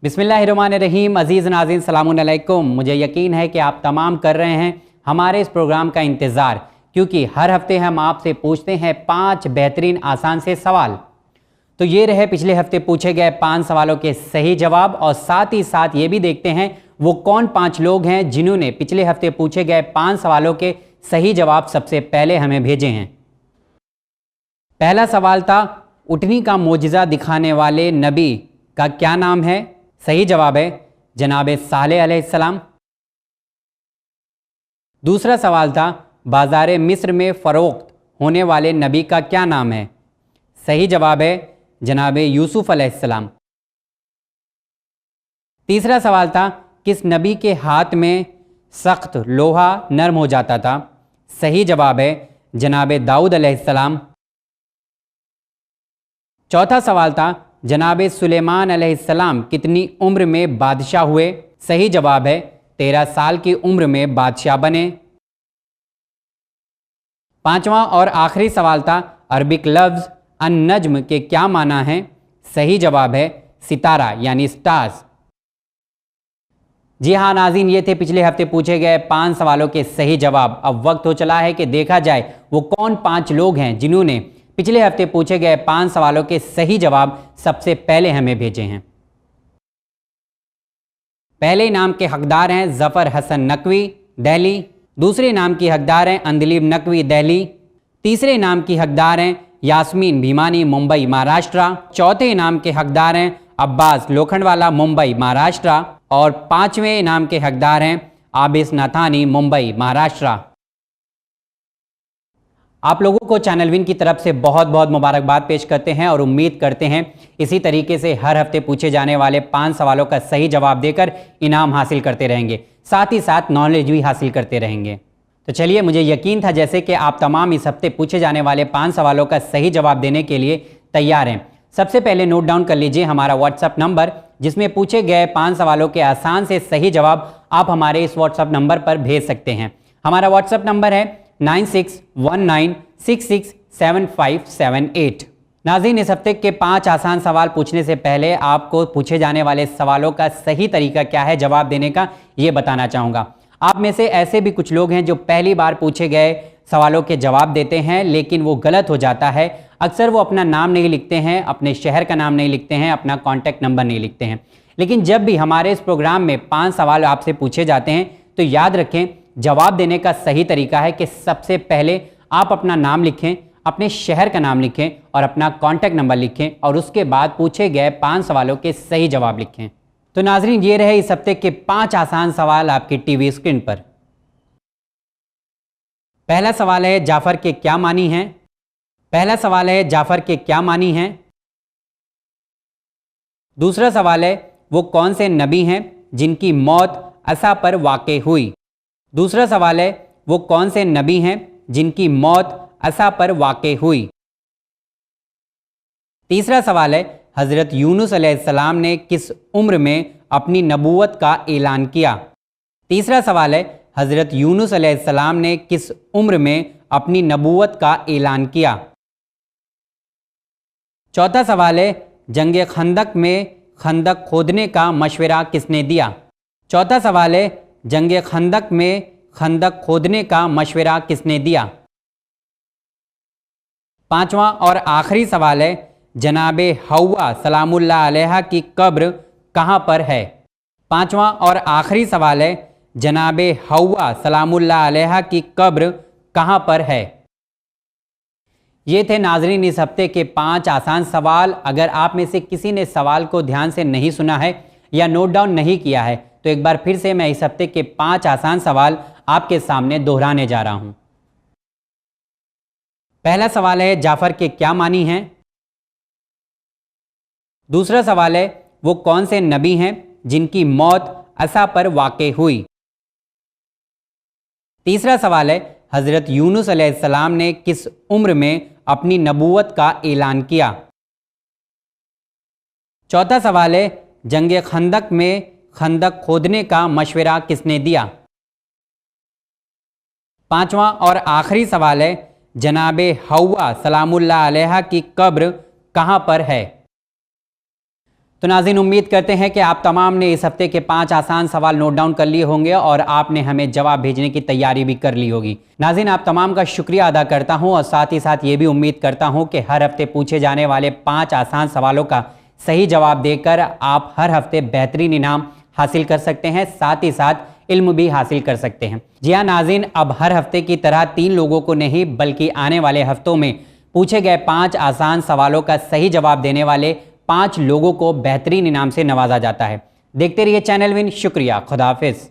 बिस्मिल्लाहिर्रहमानिर्रहीम। अज़ीज़ नाज़रीन सलामुन अलैकुम। मुझे यकीन है कि आप तमाम कर रहे हैं हमारे इस प्रोग्राम का इंतज़ार, क्योंकि हर हफ्ते हम आपसे पूछते हैं 5 बेहतरीन आसान से सवाल। तो ये रहे पिछले हफ्ते पूछे गए 5 सवालों के सही जवाब, और साथ ही साथ ये भी देखते हैं वो कौन 5 लोग हैं जिन्होंने पिछले हफ्ते पूछे गए 5 सवालों के सही जवाब सबसे पहले हमें भेजे हैं। पहला सवाल था, उटनी का मोजिज़ा दिखाने वाले नबी का क्या नाम है? सही जवाब है जनाब सालेह अलैहिस्सलाम। दूसरा सवाल था, बाज़ार मिस्र में फ़रोख्त होने वाले नबी का क्या नाम है? सही जवाब है जनाब यूसुफ अलैहिस्सलाम। तीसरा सवाल था, किस नबी के हाथ में सख्त लोहा नरम हो जाता था? सही जवाब है जनाब दाऊद अलैहिस्सलाम। चौथा सवाल था, जनाब सुलेमान अलैहिस्सलाम कितनी उम्र में बादशाह हुए? सही जवाब है 13 साल की उम्र में बादशाह बने। पांचवा और आखिरी सवाल था, अरबिक लफ्ज़ अन-नज्म के क्या माना है? सही जवाब है सितारा यानी स्टार्स। जी हाँ नाज़रीन, ये थे पिछले हफ्ते पूछे गए 5 सवालों के सही जवाब। अब वक्त हो चला है कि देखा जाए वो कौन 5 लोग हैं जिन्होंने पिछले हफ्ते पूछे गए 5 सवालों के सही जवाब सबसे पहले हमें भेजे हैं। पहले इनाम के हकदार हैं ज़फ़र हसन नकवी, दिल्ली। दूसरे इनाम की हकदार हैं अंदलीब नकवी, दिल्ली। तीसरे इनाम की हकदार हैं यास्मीन भीमानी, मुंबई, महाराष्ट्र। चौथे इनाम के हकदार हैं अब्बास लोखंडवाला, मुंबई, महाराष्ट्र। और 5वें इनाम के हकदार हैं आबिस नाथानी, मुंबई, महाराष्ट्र। आप लोगों को चैनल विन की तरफ से बहुत बहुत मुबारकबाद पेश करते हैं और उम्मीद करते हैं इसी तरीके से हर हफ्ते पूछे जाने वाले 5 सवालों का सही जवाब देकर इनाम हासिल करते रहेंगे, साथ ही साथ नॉलेज भी हासिल करते रहेंगे। तो चलिए, मुझे यकीन था जैसे कि आप तमाम इस हफ्ते पूछे जाने वाले 5 सवालों का सही जवाब देने के लिए तैयार हैं। सबसे पहले नोट डाउन कर लीजिए हमारा व्हाट्सअप नंबर, जिसमें पूछे गए 5 सवालों के आसान से सही जवाब आप हमारे इस व्हाट्सअप नंबर पर भेज सकते हैं। हमारा व्हाट्सअप नंबर है 9619667578। नाज़रीन, इस हफ्ते के 5 आसान सवाल पूछने से पहले आपको पूछे जाने वाले सवालों का सही तरीका क्या है जवाब देने का, ये बताना चाहूँगा। आप में से ऐसे भी कुछ लोग हैं जो पहली बार पूछे गए सवालों के जवाब देते हैं लेकिन वो गलत हो जाता है। अक्सर वो अपना नाम नहीं लिखते हैं, अपने शहर का नाम नहीं लिखते हैं, अपना कॉन्टैक्ट नंबर नहीं लिखते हैं। लेकिन जब भी हमारे इस प्रोग्राम में 5 सवाल आपसे पूछे जाते हैं तो याद रखें, जवाब देने का सही तरीका है कि सबसे पहले आप अपना नाम लिखें, अपने शहर का नाम लिखें और अपना कॉन्टैक्ट नंबर लिखें, और उसके बाद पूछे गए 5 सवालों के सही जवाब लिखें। तो नाजरीन, ये रहे इस हफ्ते के 5 आसान सवाल आपकी टीवी स्क्रीन पर। पहला सवाल है, जाफर के क्या मानी हैं? पहला सवाल है, जाफर के क्या मानी हैं? दूसरा सवाल है, वो कौन से नबी हैं जिनकी मौत असा पर वाक़े हुई? दूसरा सवाल है, वो कौन से नबी हैं जिनकी मौत असा पर वाक़े हुई? तीसरा सवाल है, हज़रत यूनुस अलैहिस्सलाम ने किस उम्र में अपनी नबूवत का ऐलान किया? तीसरा सवाल है, हज़रत यूनुस अलैहिस्सलाम ने किस उम्र में अपनी नबूवत का ऐलान किया? चौथा सवाल है, जंग खंदक में खंदक खोदने का मशवरा किसने दिया? चौथा सवाल है, जंग खंदक में खंदक खोदने का मशवरा किसने दिया? पांचवा और आखिरी सवाल है, जनाब हव्वा सलामुल्लाह अलैहा की कब्र कहाँ पर है? पांचवा और आखिरी सवाल है, जनाब हव्वा सलामुल्लाह अलैहा की कब्र कहाँ पर है? ये थे नाजरीन इस हफ्ते के 5 आसान सवाल। अगर आप में से किसी ने सवाल को ध्यान से नहीं सुना है या नोट डाउन नहीं किया है तो एक बार फिर से मैं इस हफ्ते के 5 आसान सवाल आपके सामने दोहराने जा रहा हूं। पहला सवाल है, जाफर के क्या मानी हैं? दूसरा सवाल है, वो कौन से नबी हैं जिनकी मौत असा पर वाक़े हुई? तीसरा सवाल है, हज़रत यूनुस अलैहिस्सलाम ने किस उम्र में अपनी नबूवत का ऐलान किया? चौथा सवाल है, जंग खंदक में खंदक खोदने का मशवरा किसने दिया? पांचवा और आखिरी सवाल है, जनाबे हव्वा सलामुल्लाह अलैहा की कब्र कहाँ पर है? तो नाज़रीन, उम्मीद करते हैं कि आप तमाम ने इस हफ्ते के 5 आसान सवाल नोट डाउन कर लिए होंगे और आपने हमें जवाब भेजने की तैयारी भी कर ली होगी। नाज़रीन, आप तमाम का शुक्रिया अदा करता हूं और साथ ही साथ ये भी उम्मीद करता हूं कि हर हफ्ते पूछे जाने वाले 5 आसान सवालों का सही जवाब देकर आप हर हफ्ते बेहतरीन इनाम हासिल कर सकते हैं, साथ ही साथ इल्म भी हासिल कर सकते हैं। जी हाँ नाज़रीन, अब हर हफ्ते की तरह 3 लोगों को नहीं बल्कि आने वाले हफ्तों में पूछे गए 5 आसान सवालों का सही जवाब देने वाले 5 लोगों को बेहतरीन इनाम से नवाजा जाता है। देखते रहिए चैनल विन। शुक्रिया, खुदा हाफिज़।